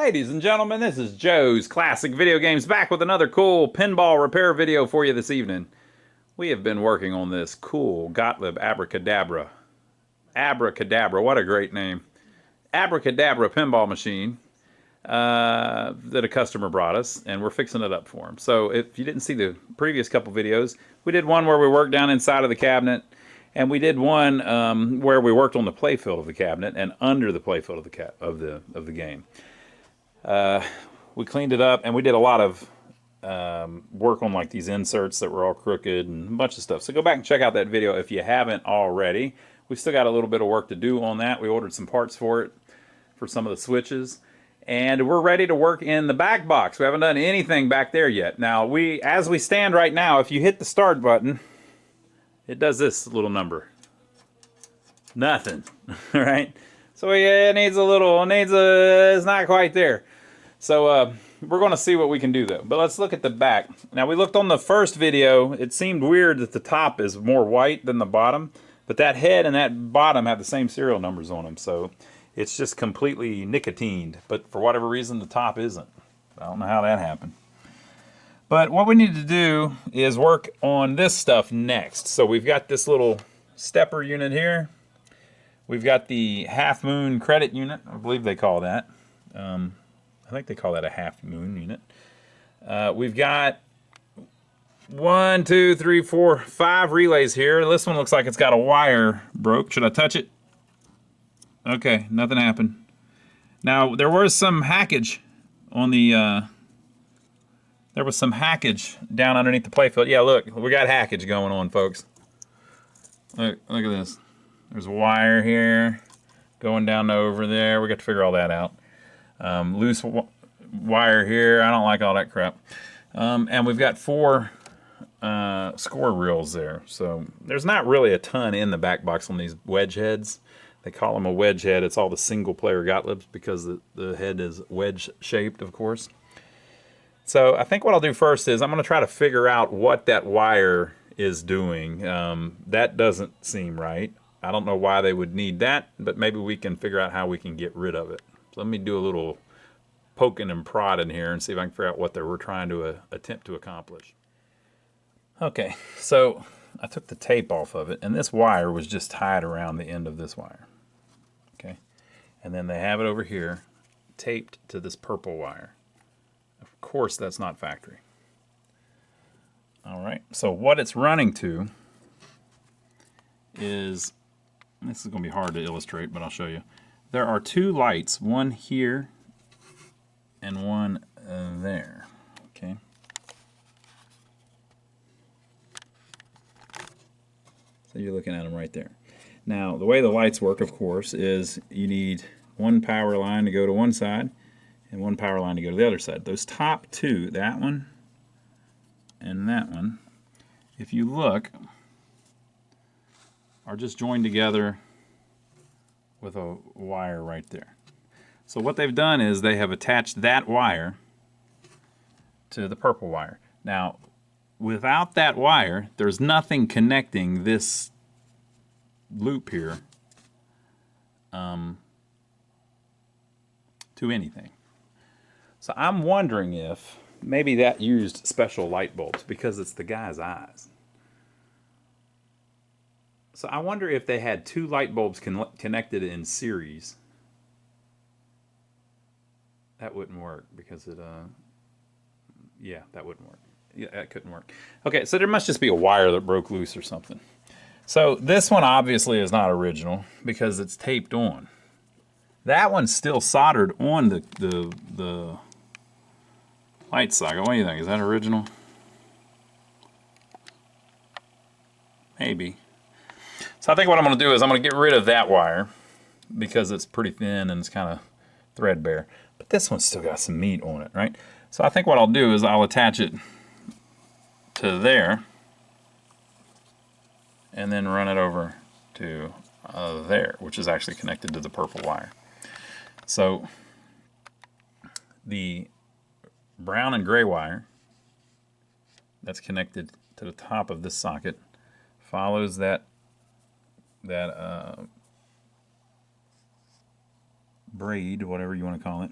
Ladies and gentlemen, this is Joe's Classic Video Games back with another cool pinball repair video for you this evening. We have been working on this cool Gottlieb Abracadabra. Abracadabra, what a great name. Abracadabra pinball machine that a customer brought us, and we're fixing it up for him. So if you didn't see the previous couple videos, we did one where we worked down inside of the cabinet, and we did one where we worked on the playfield of the cabinet and under the playfield of the game. We cleaned it up, and we did a lot of work on like these inserts that were all crooked and a bunch of stuff. So go back and check out that video if you haven't already. We've still got a little bit of work to do on that. We ordered some parts for it, for some of the switches, and we're ready to work in the back box. We haven't done anything back there yet. Now, as we stand right now, if you hit the start button, it does this little number. Nothing. Right? So yeah, it needs a little, it's not quite there. So we're going to see what we can do though. But let's look at the back. Now we looked on the first video, it seemed weird that the top is more white than the bottom, but that head and that bottom have the same serial numbers on them, so it's just completely nicotined. But for whatever reason, the top isn't. I don't know how that happened. But what we need to do is work on this stuff next. So we've got this little stepper unit here. We've got the half moon credit unit, I believe they call that. I think they call that a half moon unit. We've got 1, 2, 3, 4, 5 relays here. This one looks like it's got a wire broke. Should I touch it? Okay, nothing happened. Now there was some hackage on the there was some hackage down underneath the playfield. Yeah, look, we got hackage going on, folks. Look at this. There's a wire here going down over there. We got to figure all that out. Loose wire here. I don't like all that crap. And we've got 4 score reels there. So there's not really a ton in the back box on these wedge heads. They call them a wedge head. It's all the single player Gottliebs because the head is wedge shaped, of course. So I think what I'll do first is I'm going to try to figure out what that wire is doing. That doesn't seem right. I don't know why they would need that, but maybe we can figure out how we can get rid of it. So let me do a little poking and prodding here and see if I can figure out what they were trying to attempt to accomplish. Okay, so I took the tape off of it, and this wire was just tied around the end of this wire. Okay, and then they have it over here taped to this purple wire. Of course, that's not factory. All right, so what it's running to is, this is going to be hard to illustrate, but I'll show you. There are 2 lights, one here and one there. Okay. So you're looking at them right there. Now, the way the lights work, of course, is you need one power line to go to one side and one power line to go to the other side. Those top 2, that one and that one, if you look, are just joined together with a wire right there. So what they've done is they have attached that wire to the purple wire. Now, without that wire, there's nothing connecting this loop here to anything. So I'm wondering if maybe that used special light bulbs because it's the guy's eyes. So I wonder if they had 2 light bulbs connected in series. That wouldn't work because it, yeah, that wouldn't work. Yeah, that couldn't work. Okay, so there must just be a wire that broke loose or something. So this one obviously is not original because it's taped on. That one's still soldered on the light socket. What do you think? Is that original? Maybe. So I think what I'm going to do is I'm going to get rid of that wire because it's pretty thin and it's kind of threadbare. But this one's still got some meat on it, right? So I think what I'll do is I'll attach it to there and then run it over to there, which is actually connected to the purple wire. So the brown and gray wire that's connected to the top of this socket follows that braid, whatever you want to call it,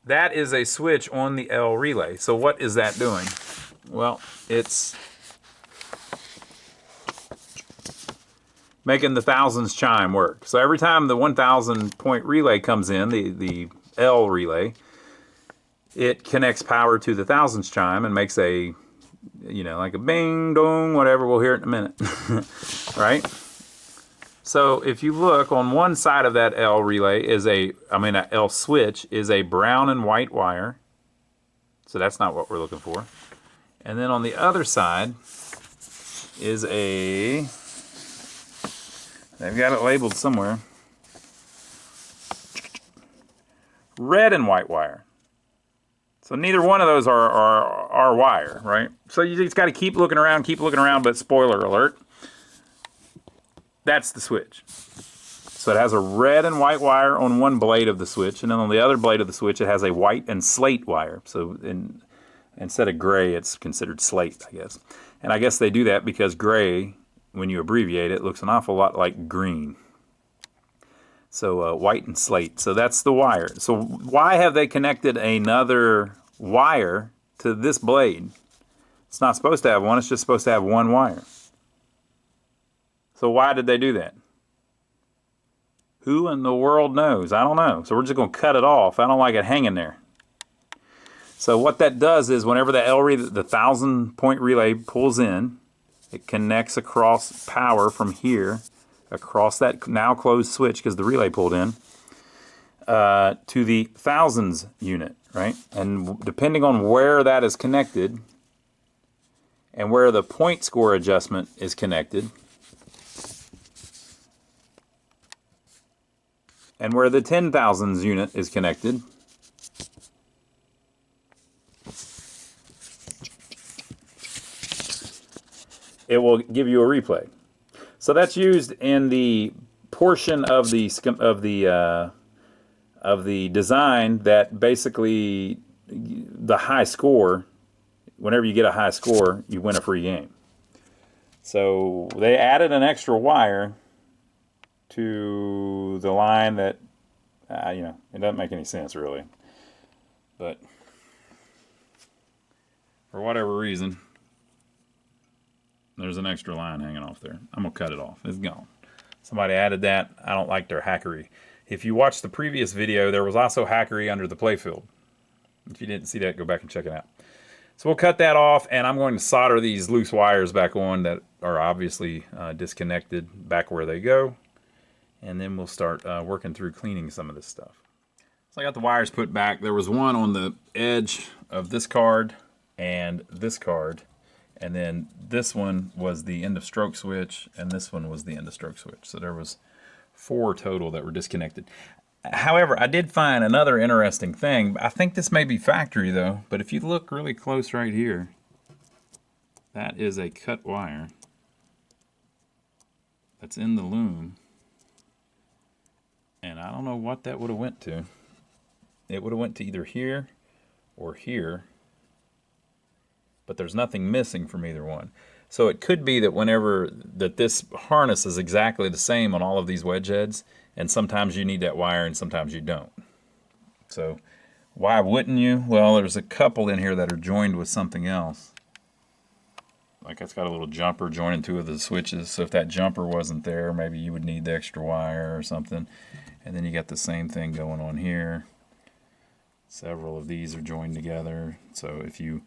that is a switch on the L relay. So what is that doing? Well, it's making the thousands chime work. So every time the 1,000 point relay comes in, the L relay, it connects power to the thousands chime and makes a, you know, like a bing dong, whatever. We'll hear it in a minute, right? So if you look on one side of that L relay is a L switch is a brown and white wire. So that's not what we're looking for. And then on the other side is a, they've got it labeled somewhere, red and white wire. So neither one of those are wire, right? So you just got to keep looking around, but spoiler alert, that's the switch. So it has a red and white wire on one blade of the switch, and then on the other blade of the switch it has a white and slate wire. So instead of gray, it's considered slate, I guess. And I guess they do that because gray, when you abbreviate it, looks an awful lot like green. So white and slate. So that's the wire. So why have they connected another wire to this blade? It's not supposed to have one. It's just supposed to have one wire. So why did they do that? Who in the world knows? I don't know. So we're just going to cut it off. I don't like it hanging there. So what that does is whenever the L relay, the 1,000 point relay pulls in, it connects across power from here, across that now closed switch because the relay pulled in, to the thousands unit, right? And depending on where that is connected and where the point score adjustment is connected, and where the 10,000s unit is connected, it will give you a replay. So that's used in the portion of the design that basically the high score. Whenever you get a high score, you win a free game. So they added an extra wire to the line that, you know, it doesn't make any sense really. But for whatever reason, there's an extra line hanging off there. I'm going to cut it off. It's gone. Somebody added that. I don't like their hackery. If you watched the previous video, there was also hackery under the playfield. If you didn't see that, go back and check it out. So we'll cut that off, and I'm going to solder these loose wires back on that are obviously disconnected back where they go. And then we'll start working through cleaning some of this stuff. So I got the wires put back. There was one on the edge of this card and this card. And then this one was the end of stroke switch, and this one was the end of stroke switch. So there was 4 total that were disconnected. However, I did find another interesting thing. I think this may be factory though, but if you look really close right here, that is a cut wire that's in the loom. And I don't know what that would have went to. It would have went to either here or here. But there's nothing missing from either one. So it could be that whenever that this harness is exactly the same on all of these wedge heads, and sometimes you need that wire and sometimes you don't. So why wouldn't you? Well, there's a couple in here that are joined with something else. Like it's got a little jumper joining 2 of the switches. So if that jumper wasn't there, maybe you would need the extra wire or something. And then you got the same thing going on here. Several of these are joined together. So if you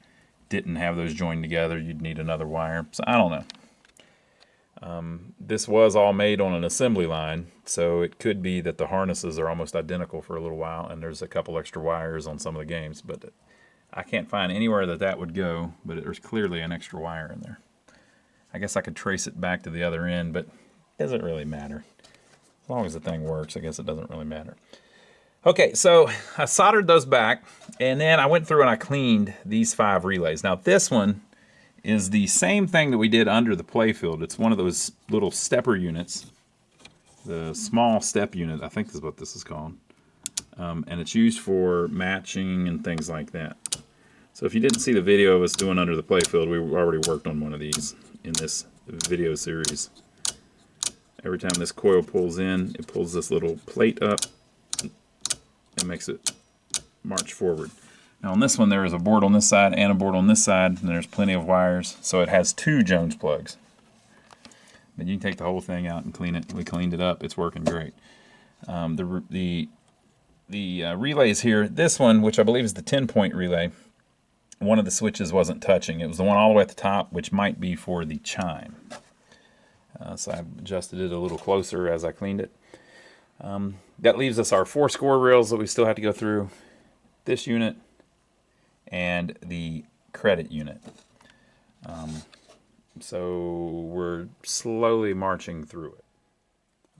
didn't have those joined together, you'd need another wire. So I don't know. This was all made on an assembly line, so it could be that the harnesses are almost identical for a little while, and there's a couple extra wires on some of the games, but I can't find anywhere that that would go, but there's clearly an extra wire in there. I guess I could trace it back to the other end, but it doesn't really matter. As long as the thing works, I guess it doesn't really matter. Okay, so I soldered those back, and then I went through and I cleaned these 5 relays. Now this one is the same thing that we did under the playfield. It's one of those little stepper units, the small step unit, I think is what this is called. And it's used for matching and things like that. So if you didn't see the video of us doing under the playfield, we already worked on one of these in this video series. Every time this coil pulls in, it pulls this little plate up and makes it march forward. Now on this one there is a board on this side and a board on this side, and there's plenty of wires, so it has 2 Jones plugs. But you can take the whole thing out and clean it. We cleaned it up. It's working great. The relays here, this one, which I believe is the 10-point relay, one of the switches wasn't touching. It was the one all the way at the top, which might be for the chime. So I adjusted it a little closer as I cleaned it. That leaves us our 4 score reels that we still have to go through, this unit, and the credit unit. So we're slowly marching through it.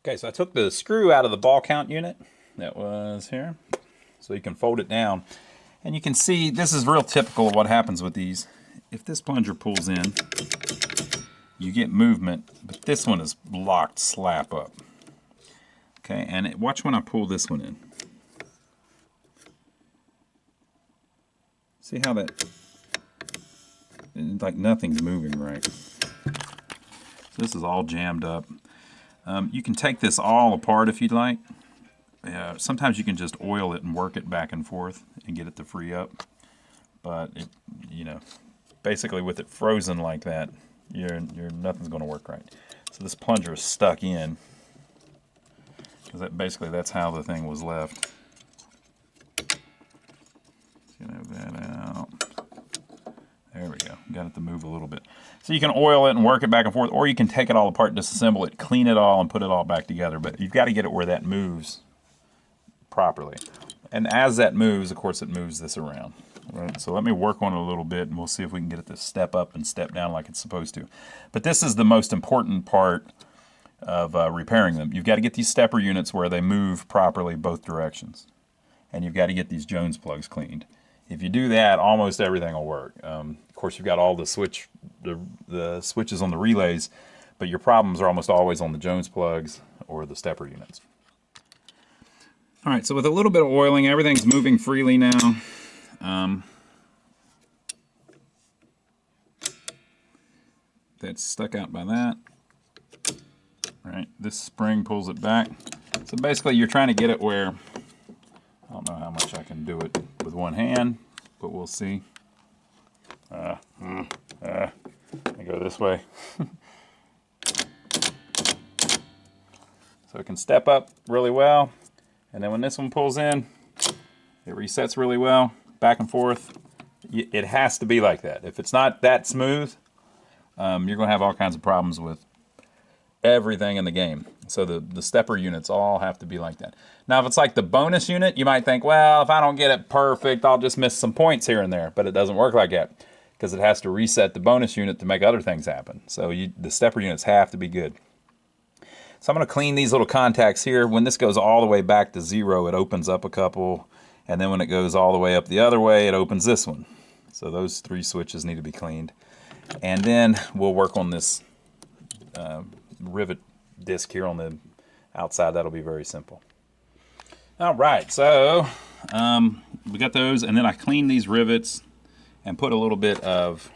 Okay, so I took the screw out of the ball count unit that was here, so you can fold it down. And you can see this is real typical of what happens with these. If this plunger pulls in, you get movement, but this one is locked slap up. Okay, and watch when I pull this one in. See how that, like nothing's moving right. So this is all jammed up. You can take this all apart if you'd like. Sometimes you can just oil it and work it back and forth and get it to free up. But it, basically with it frozen like that, nothing's going to work right. So this plunger is stuck in, because that's how the thing was left. Get that out. There we go. Got it to move a little bit. So you can oil it and work it back and forth, or you can take it all apart, disassemble it, clean it all, and put it all back together. But you've got to get it where that moves properly. And as that moves, of course, it moves this around. Right? So let me work on it a little bit, and we'll see if we can get it to step up and step down like it's supposed to. But this is the most important part of repairing them. You've got to get these stepper units where they move properly both directions. And you've got to get these Jones plugs cleaned. If you do that, almost everything will work. Of course, you've got all the switches on the relays, but your problems are almost always on the Jones plugs or the stepper units. All right, so with a little bit of oiling, everything's moving freely now. That's stuck out by that. All right, this spring pulls it back. So basically, you're trying to get it where, I don't know how much I can do it with one hand, but we'll see. Let me go this way. So it can step up really well. And then when this one pulls in, it resets really well, back and forth. It has to be like that. If it's not that smooth, you're going to have all kinds of problems with everything in the game. So the stepper units all have to be like that. Now, if it's like the bonus unit, you might think, well, if I don't get it perfect, I'll just miss some points here and there. But it doesn't work like that, because it has to reset the bonus unit to make other things happen. So the stepper units have to be good. So I'm going to clean these little contacts here. When this goes all the way back to 0, it opens up a couple. And then when it goes all the way up the other way, it opens this one. So those 3 switches need to be cleaned. And then we'll work on this rivet disc here on the outside. That'll be very simple. All right, so we got those. And then I cleaned these rivets and put a little bit of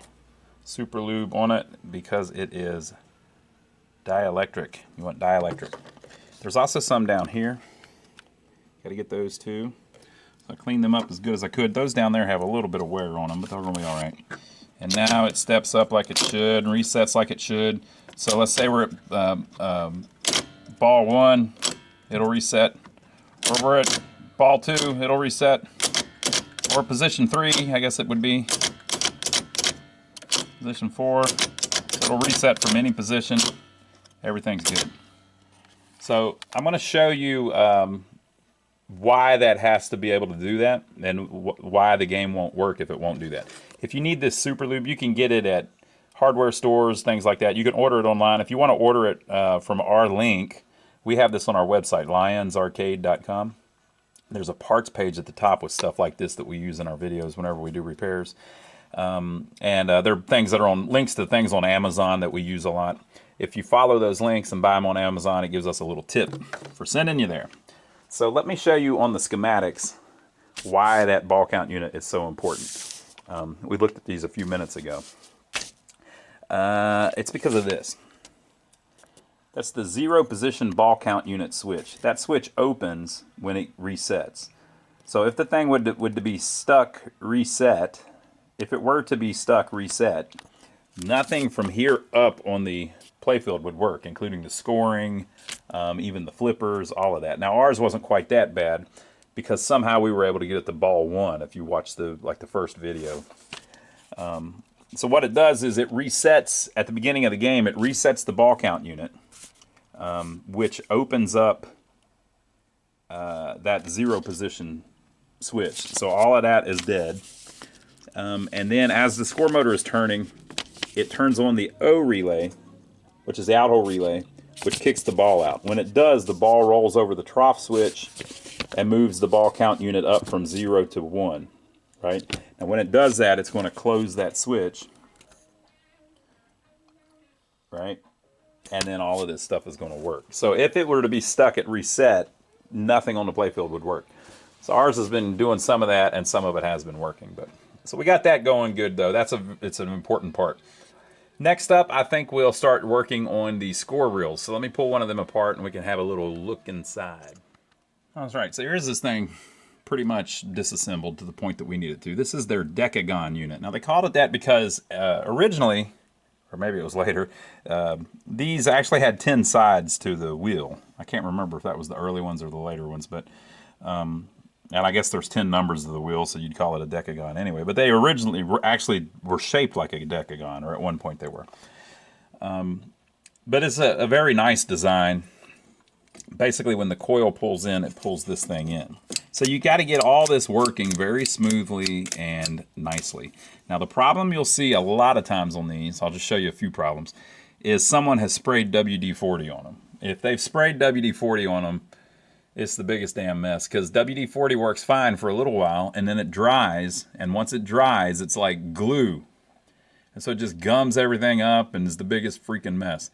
super lube on it because it is dielectric. You want dielectric. There's also some down here. Got to get those too. So I cleaned them up as good as I could. Those down there have a little bit of wear on them, but they're going to be all right. And now it steps up like it should and resets like it should. So let's say we're at ball 1, it'll reset. Or we're at ball 2, it'll reset. Or position 3, I guess it would be. Position 4, it'll reset from any position. Everything's good. So I'm going to show you why that has to be able to do that, and why the game won't work if it won't do that. If you need this super lube, you can get it at hardware stores, things like that. You can order it online. If you want to order it from our link, we have this on our website, lionsarcade.com. There's a parts page at the top with stuff like this that we use in our videos whenever we do repairs. And there are things that are on links to things on Amazon that we use a lot. If you follow those links and buy them on Amazon, it gives us a little tip for sending you there. So let me show you on the schematics why that ball count unit is so important. We looked at these a few minutes ago. It's because of this. That's the 0 position ball count unit switch. That switch opens when it resets. So if the thing would be stuck reset, if it were to be stuck reset, nothing from here up on the playfield would work, including the scoring, even the flippers, all of that. Now ours wasn't quite that bad because somehow we were able to get it to ball 1. If you watch the first video. So what it does is it resets at the beginning of the game. It resets the ball count unit, which opens up that 0 position switch. So all of that is dead. And then as the score motor is turning, it turns on the O relay, which is the out hole relay, which kicks the ball out. When it does, the ball rolls over the trough switch and moves the ball count unit up from 0 to 1. Right? And when it does that, it's going to close that switch. Right? And then all of this stuff is going to work. So if it were to be stuck at reset, nothing on the playfield would work. So ours has been doing some of that, and some of it has been working. But so we got that going good, though. It's an important part. Next up, I think we'll start working on the score reels. So let me pull one of them apart, and we can have a little look inside. That's right. So here's this thing pretty much disassembled to the point that we need it to. This is their decagon unit. Now, they called it that because originally, or maybe it was later, these actually had 10 sides to the wheel. I can't remember if that was the early ones or the later ones, but and I guess there's 10 numbers of the wheel, so you'd call it a decagon anyway. But they originally were shaped like a decagon, or at one point they were. But it's a very nice design. Basically, when the coil pulls in, it pulls this thing in. So you got to get all this working very smoothly and nicely. Now, the problem you'll see a lot of times on these, I'll just show you a few problems, is someone has sprayed WD-40 on them. If they've sprayed WD-40 on them, it's the biggest damn mess, because WD-40 works fine for a little while, and then it dries, and once it dries, it's like glue. And so it just gums everything up and is the biggest freaking mess.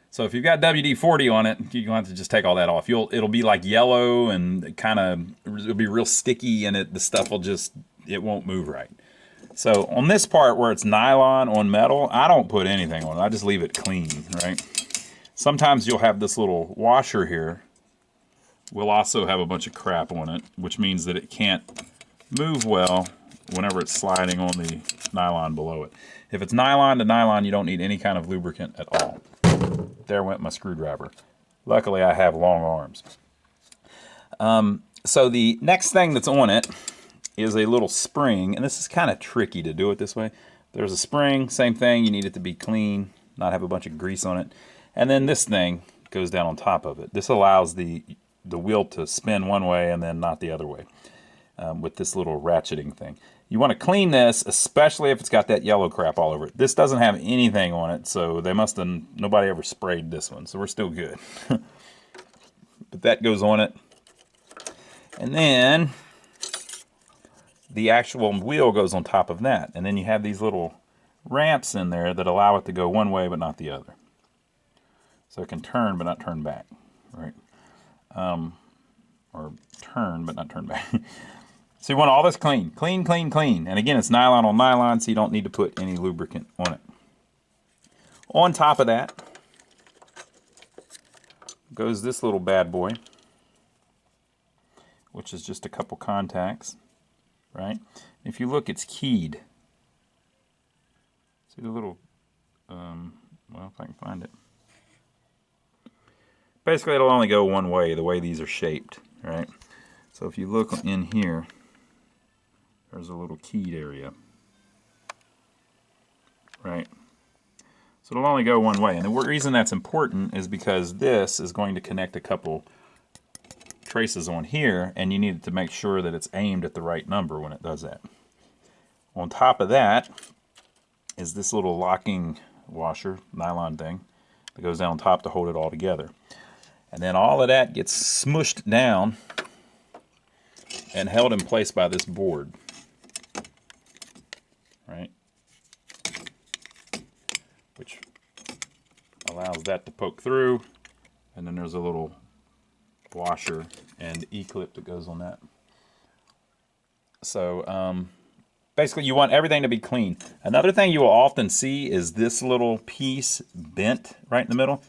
So if you've got WD-40 on it, you're going to have to just take all that off. It'll be like yellow, and it'll be real sticky, and the stuff it won't move right. So on this part where it's nylon on metal, I don't put anything on it. I just leave it clean, right? Sometimes you'll have this little washer here. We'll also have a bunch of crap on it, which means that it can't move well whenever it's sliding on the nylon below it. If it's nylon to nylon, you don't need any kind of lubricant at all. There went my screwdriver. Luckily, I have long arms. So the next thing that's on it is a little spring, and this is kind of tricky to do it this way. There's a spring, same thing. You need it to be clean, not have a bunch of grease on it. And then this thing goes down on top of it. This allows the wheel to spin one way and then not the other way with this little ratcheting thing. You want to clean this, especially if it's got that yellow crap all over it. This doesn't have anything on it, so nobody ever sprayed this one, so we're still good. But that goes on it. And then the actual wheel goes on top of that. And then you have these little ramps in there that allow it to go one way but not the other. So it can turn but not turn back, right? Or turn but not turn back. So you want all this clean. Clean, clean, clean. And again, it's nylon on nylon, so you don't need to put any lubricant on it. On top of that goes this little bad boy, which is just a couple contacts, right? If you look, it's keyed. See the little, well, if I can find it. Basically, it'll only go one way, the way these are shaped, right? So if you look in here, there's a little keyed area, right? So it'll only go one way. And the reason that's important is because this is going to connect a couple traces on here, and you need to make sure that it's aimed at the right number when it does that. On top of that is this little locking washer, nylon thing, that goes down on top to hold it all together. And then all of that gets smushed down and held in place by this board, right? Which allows that to poke through. And then there's a little washer and E-clip that goes on that. So basically you want everything to be clean. Another thing you will often see is this little piece bent right in the middle.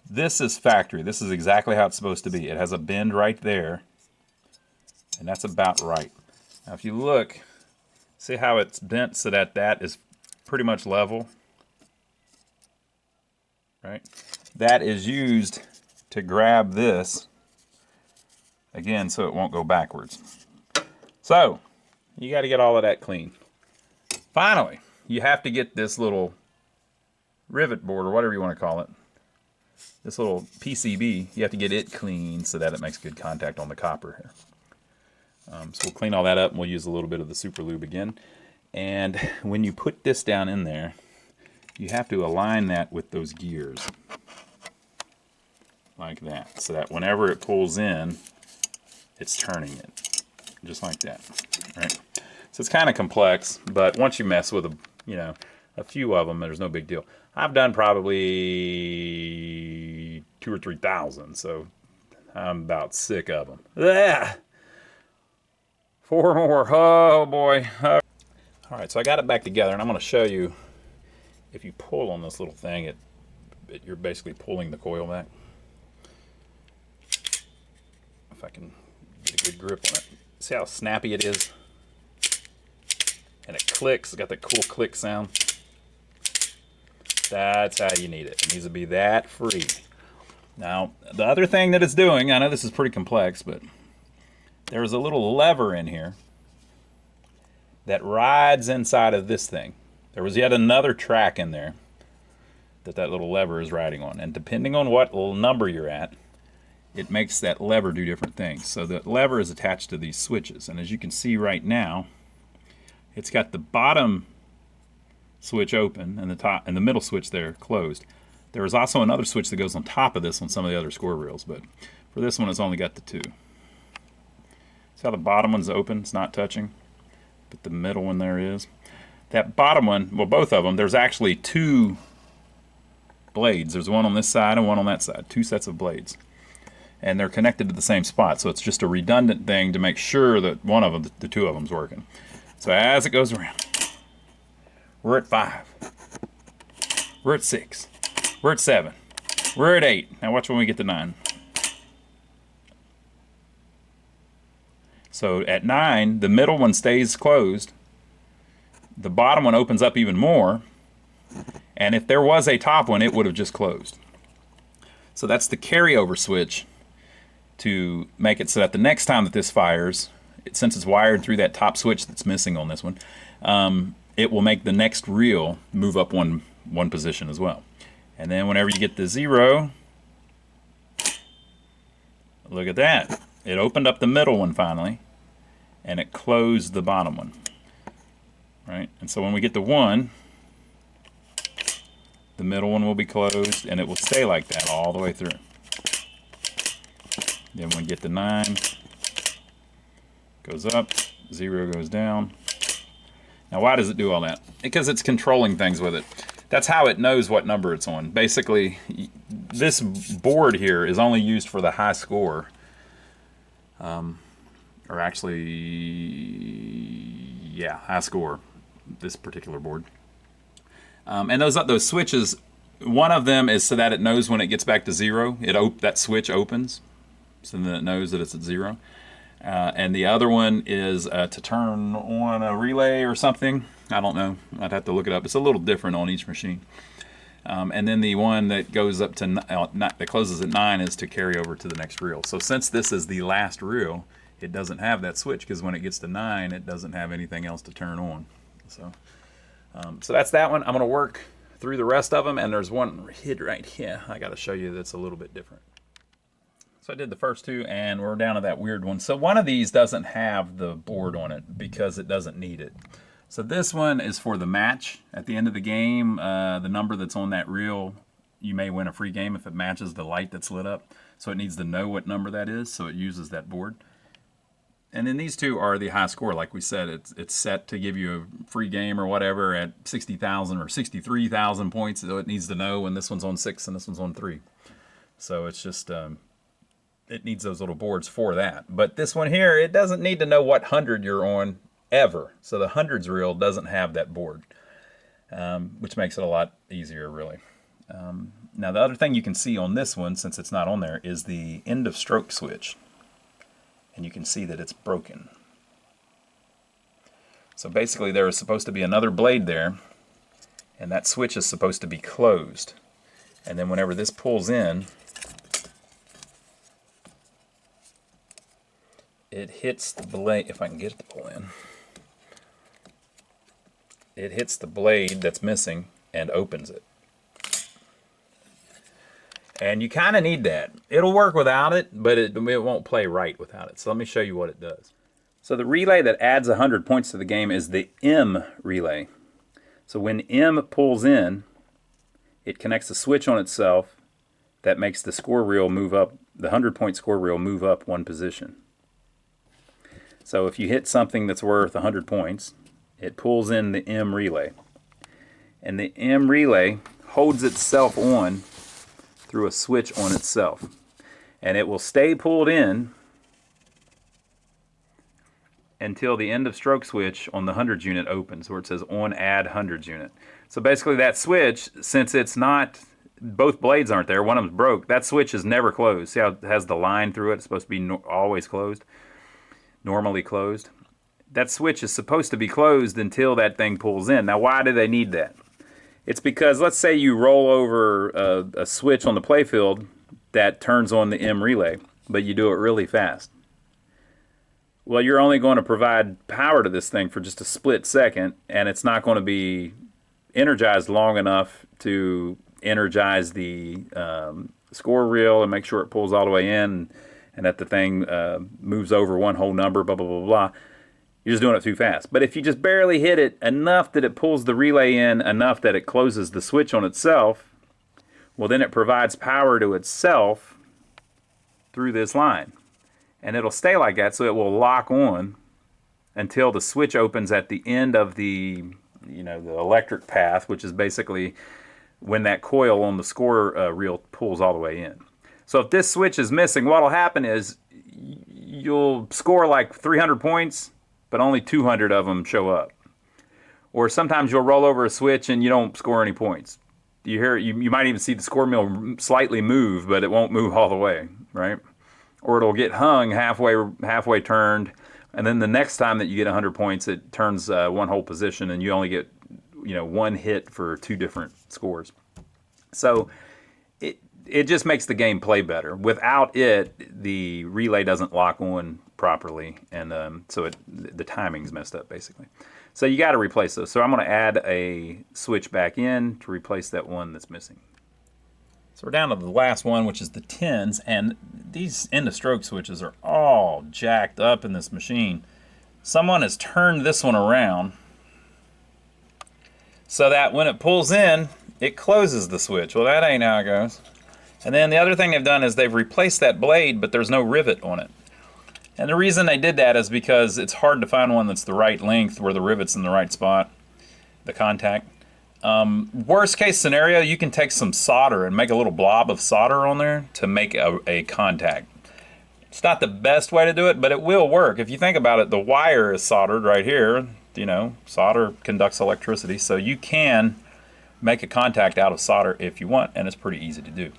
This is factory. This is exactly how it's supposed to be. It has a bend right there. And that's about right. Now if you look, see how it's bent so that that is pretty much level, right? That is used to grab this, again, so it won't go backwards. So, you got to get all of that clean. Finally, you have to get this little rivet board, or whatever you want to call it, this little PCB, you have to get it clean so that it makes good contact on the copper here. So we'll clean all that up, and we'll use a little bit of the super lube again. And when you put this down in there, you have to align that with those gears, like that, so that whenever it pulls in, it's turning it, just like that, right? So it's kind of complex, but once you mess with a few of them, there's no big deal. I've done probably 2,000 or 3,000, so I'm about sick of them. Ugh. 4 more, oh boy. All right, so I got it back together, and I'm going to show you, if you pull on this little thing, you're basically pulling the coil back. If I can get a good grip on it. See how snappy it is? And it clicks, it's got that cool click sound. That's how you need it. It needs to be that free. Now, the other thing that it's doing, I know this is pretty complex, but there's a little lever in here that rides inside of this thing. There was yet another track in there that little lever is riding on. And depending on what little number you're at, it makes that lever do different things. So the lever is attached to these switches. And as you can see right now, it's got the bottom switch open and the top and the middle switch there closed. There is also another switch that goes on top of this on some of the other score reels, but for this one it's only got the two. See how the bottom one's open, it's not touching, but the middle one there is. That bottom one, well, both of them, there's actually two blades. There's one on this side and one on that side, two sets of blades. And they're connected to the same spot, so it's just a redundant thing to make sure that one of them, the two of them, is working. So as it goes around, we're at 5, we're at 6, we're at 7, we're at 8. Now watch when we get to 9. So at 9, the middle one stays closed, the bottom one opens up even more, and if there was a top one, it would have just closed. So that's the carryover switch to make it so that the next time that this fires, since it's wired through that top switch that's missing on this one, it will make the next reel move up one position as well. And then whenever you get to 0, look at that. It opened up the middle one finally, and it closed the bottom one. Right? And so when we get to 1, the middle one will be closed, and it will stay like that all the way through. Then when we get to 9, goes up, 0 goes down. Now why does it do all that? Because it's controlling things with it. That's how it knows what number it's on. Basically, this board here is only used for the high score. Or actually, yeah, high score, this particular board. And those switches, one of them is so that it knows when it gets back to 0, that switch opens, so then it knows that it's at 0. And the other one is to turn on a relay or something. I don't know. I'd have to look it up. It's a little different on each machine. And then the one that goes up to that closes at 9 is to carry over to the next reel. So since this is the last reel, it doesn't have that switch, because when it gets to 9, it doesn't have anything else to turn on. So that's that one. I'm going to work through the rest of them, and there's one hid right here I got to show you that's a little bit different. So I did the first two, and we're down to that weird one. So one of these doesn't have the board on it because it doesn't need it. So this one is for the match. At the end of the game, the number that's on that reel, you may win a free game if it matches the light that's lit up. So it needs to know what number that is, so it uses that board. And then these two are the high score. Like we said, it's set to give you a free game or whatever at 60,000 or 63,000 points. So it needs to know when this one's on 6 and this one's on 3. So it's just... it needs those little boards for that. But this one here, it doesn't need to know what 100 you're on ever. So the hundreds reel doesn't have that board, which makes it a lot easier, really. Now the other thing you can see on this one, since it's not on there, is the end of stroke switch. and you can see that it's broken. So basically there is supposed to be another blade there, and that switch is supposed to be closed. And then whenever this pulls in, it hits the blade, if I can get it to pull in. It hits the blade that's missing and opens it. And you kind of need that. It'll work without it, but it won't play right without it. So let me show you what it does. So the relay that adds 100 points to the game is the M relay. So when M pulls in, it connects a switch on itself that makes the score reel move up, the 100-point score reel move up one position. So if you hit something that's worth 100 points, it pulls in the M relay. And the M relay holds itself on through a switch on itself. And it will stay pulled in until the end of stroke switch on the hundreds unit opens, where it says on add hundreds unit. So basically that switch, since it's not, both blades aren't there, one of them's broke, that switch is never closed. See how it has the line through it? It's supposed to be always closed, normally closed. That switch is supposed to be closed until that thing pulls in. Now why do they need that? It's because let's say you roll over a switch on the playfield that turns on the M relay, but you do it really fast. Well, you're only going to provide power to this thing for just a split second, and it's not going to be energized long enough to energize the score reel and make sure it pulls all the way in and that the thing moves over one whole number, blah, blah, blah, blah. You're just doing it too fast. But if you just barely hit it enough that it pulls the relay in, enough that it closes the switch on itself, well, then it provides power to itself through this line. And it'll stay like that, so it will lock on until the switch opens at the end of the, the electric path, which is basically when that coil on the score reel pulls all the way in. So if this switch is missing, what'll happen is you'll score like 300 points, but only 200 of them show up. Or sometimes you'll roll over a switch and you don't score any points. You might even see the score reel slightly move, but it won't move all the way, right? Or it'll get hung halfway turned, and then the next time that you get 100 points, it turns one whole position, and you only get one hit for two different scores. So it just makes the game play better. Without it, the relay doesn't lock on properly, and so the timing's messed up basically. So you got to replace those. So I'm going to add a switch back in to replace that one that's missing. So we're down to the last one, which is the 10s, and these end of stroke switches are all jacked up in this machine. Someone has turned this one around so that when it pulls in, it closes the switch. Well, that ain't how it goes. And then the other thing they've done is they've replaced that blade, but there's no rivet on it. And the reason they did that is because it's hard to find one that's the right length where the rivet's in the right spot, the contact. Worst case scenario, you can take some solder and make a little blob of solder on there to make a contact. It's not the best way to do it, but it will work. If you think about it, the wire is soldered right here. Solder conducts electricity, so you can make a contact out of solder if you want, and it's pretty easy to do.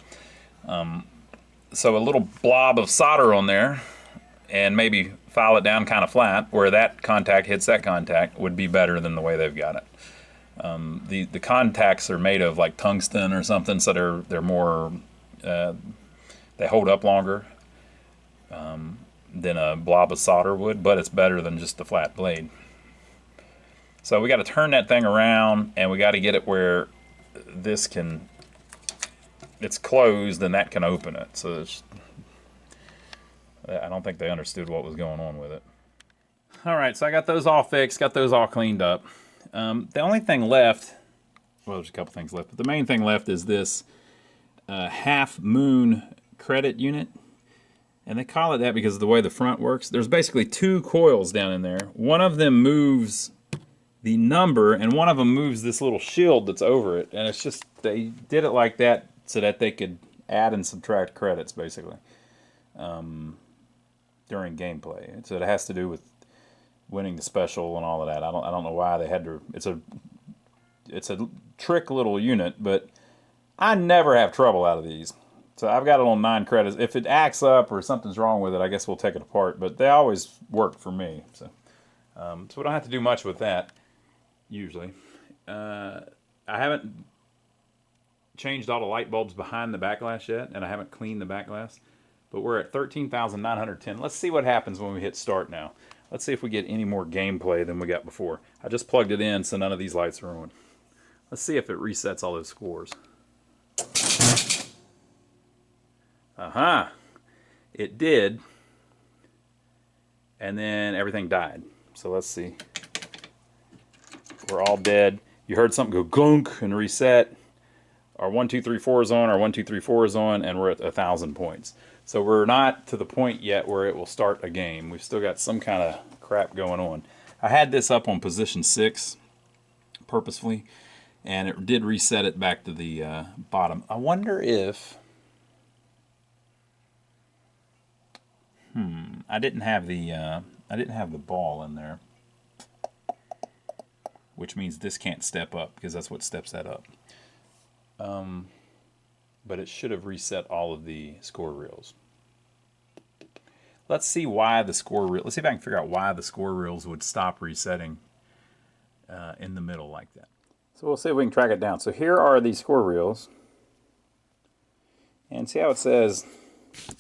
So a little blob of solder on there, and maybe file it down kind of flat where that contact hits that contact would be better than the way they've got it. The contacts are made of like tungsten or something, so they're more they hold up longer than a blob of solder would, but it's better than just the flat blade. So we got to turn that thing around, and we got to get it where it's closed and that can open it. So I don't think they understood what was going on with it. All right, so I got those all fixed, got those all cleaned up. The only thing left, well, there's a couple things left, but the main thing left is this half moon credit unit. And they call it that because of the way the front works. There's basically two coils down in there. One of them moves the number, and one of them moves this little shield that's over it. And it's just, they did it like that so that they could add and subtract credits, basically, during gameplay. So it has to do with winning the special and all of that. I don't know why they had to. It's a trick little unit, but I never have trouble out of these. So I've got it on 9 credits. If it acts up or something's wrong with it, I guess we'll take it apart. But they always work for me. So we don't have to do much with that, usually. I haven't changed all the light bulbs behind the back glass yet, and I haven't cleaned the back glass. But we're at 13,910. Let's see what happens when we hit start now. Let's see if we get any more gameplay than we got before. I just plugged it in, so none of these lights are on. Let's see if it resets all those scores. It did. And then everything died. So let's see. We're all dead. You heard something go glunk and reset. Our 1, 2, 3, 4 is on. Our 1, 2, 3, 4 is on, and we're at 1,000 points. So we're not to the point yet where it will start a game. We've still got some kind of crap going on. I had this up on position 6 purposefully, and it did reset it back to the bottom. I wonder if I didn't have the ball in there, which means this can't step up because that's what steps that up. But it should have reset all of the score reels. Let's see why the score reel. Let's see if I can figure out why the score reels would stop resetting in the middle like that. So we'll see if we can track it down. So here are the score reels, and see how it says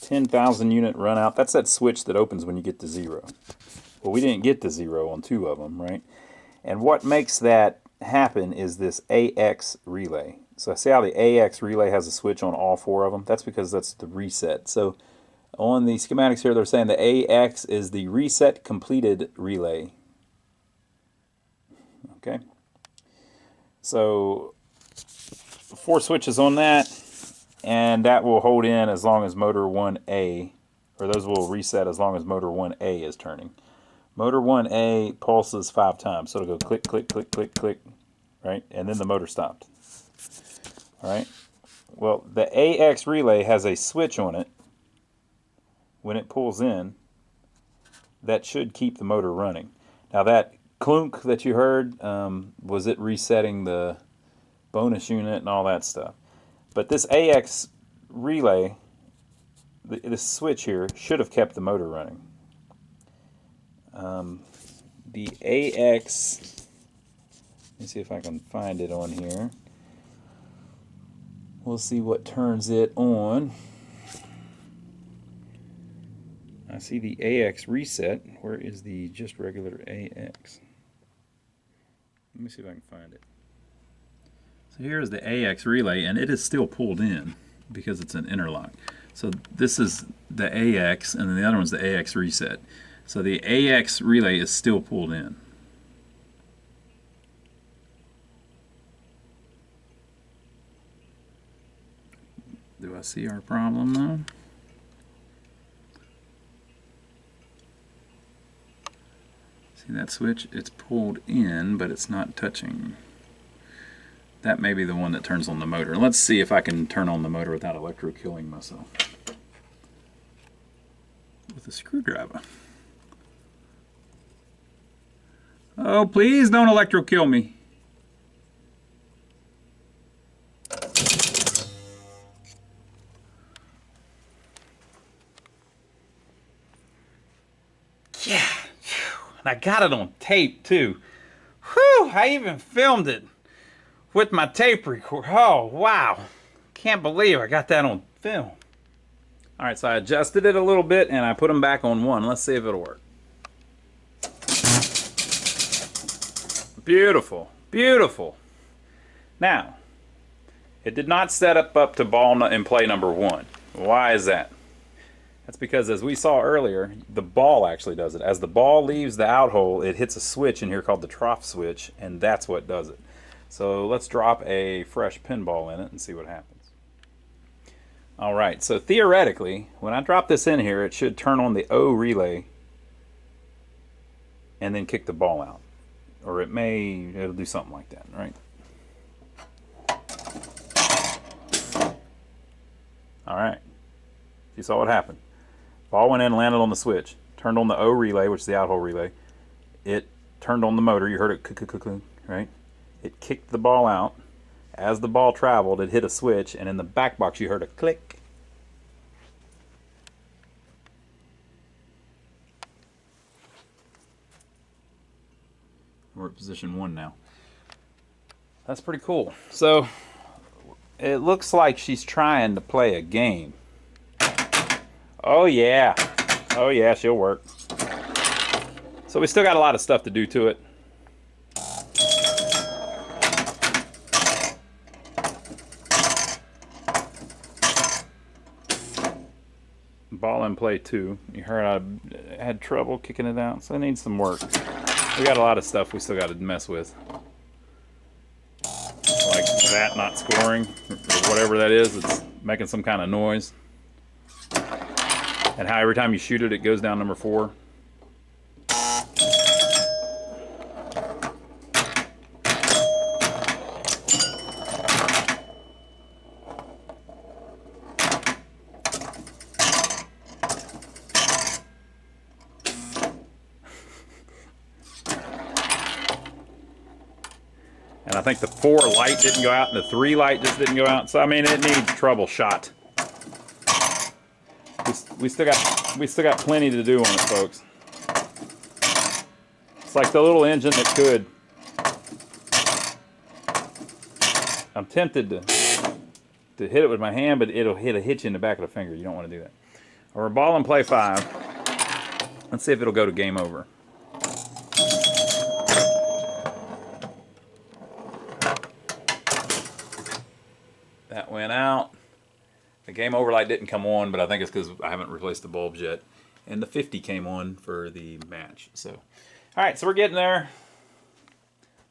10,000 unit run out. That's that switch that opens when you get to 0. Well, we didn't get to 0 on 2 of them, right? And what makes that happen is this AX relay. So see how the AX relay has a switch on all 4 of them? That's because that's the reset. So on the schematics here, they're saying the AX is the reset completed relay. Okay. So 4 switches on that, and that will hold in as long as motor 1A, or those will reset as long as motor 1A is turning. Motor 1A pulses 5 times, so it'll go click, click, click, click, click, right? And then the motor stopped. All right. Well, the AX relay has a switch on it when it pulls in that should keep the motor running. Now that clunk that you heard was it resetting the bonus unit and all that stuff. But this AX relay, this switch here, should have kept the motor running. The AX, let me see if I can find it on here. We'll see what turns it on. I see the AX reset. Where is the just regular AX? Let me see if I can find it. So here's the AX relay, and it is still pulled in because it's an interlock. So this is the AX, and then the other one's the AX reset. So the AX relay is still pulled in. Do I see our problem though? See that switch? It's pulled in, but it's not touching. That may be the one that turns on the motor. Let's see if I can turn on the motor without electro-killing myself with a screwdriver. Oh, please don't electro-kill me. Yeah, and I got it on tape too. Whew, I even filmed it with my tape recorder. Oh, wow. Can't believe I got that on film. All right, so I adjusted it a little bit and I put them back on 1. Let's see if it'll work. Beautiful, beautiful. Now, it did not set up to ball in play number 1. Why is that? That's because, as we saw earlier, the ball actually does it. As the ball leaves the out hole, it hits a switch in here called the trough switch, and that's what does it. So let's drop a fresh pinball in it and see what happens. All right, so theoretically, when I drop this in here, it should turn on the O relay and then kick the ball out. Or it'll do something like that, right? All right, you saw what happened. Ball went in and landed on the switch, turned on the O relay, which is the out hole relay. It turned on the motor, you heard it click, right? It kicked the ball out. As the ball traveled, it hit a switch, and in the back box you heard a click, position 1 now. That's pretty cool. So it looks like she's trying to play a game. Oh yeah. Oh yeah, she'll work. So we still got a lot of stuff to do to it. Ball in play 2. You heard I had trouble kicking it out, so it needs some work. We got a lot of stuff we still got to mess with. Like that not scoring, or whatever that is, it's making some kind of noise. And how every time you shoot it, it goes down number 4. And I think the 4 light didn't go out and the 3 light just didn't go out. So I mean, it needs troubleshot. We still got plenty to do on it, folks. It's like the little engine that could. I'm tempted to hit it with my hand, but it'll hit you in the back of the finger. You don't want to do that. Or ball and play 5. Let's see if it'll go to game over. That went out. The game over light didn't come on, but I think it's because I haven't replaced the bulbs yet. And the 50 came on for the match. So, all right, so we're getting there.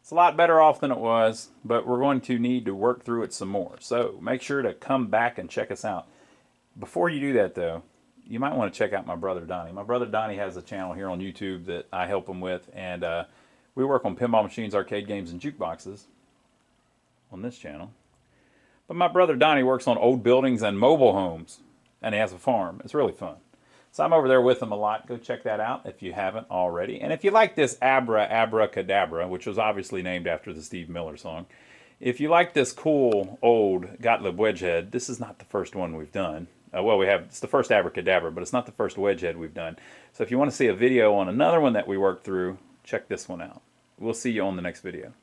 It's a lot better off than it was, but we're going to need to work through it some more. So make sure to come back and check us out. Before you do that, though, you might want to check out my brother Donnie. My brother Donnie has a channel here on YouTube that I help him with, and we work on pinball machines, arcade games, and jukeboxes on this channel. But my brother Donnie works on old buildings and mobile homes, and he has a farm. It's really fun. So I'm over there with him a lot. Go check that out if you haven't already. And if you like this Abra, Abracadabra, which was obviously named after the Steve Miller song, if you like this cool old Gottlieb wedgehead, this is not the first one we've done. Well, it's the first Abracadabra, but it's not the first wedgehead we've done. So if you want to see a video on another one that we worked through, check this one out. We'll see you on the next video.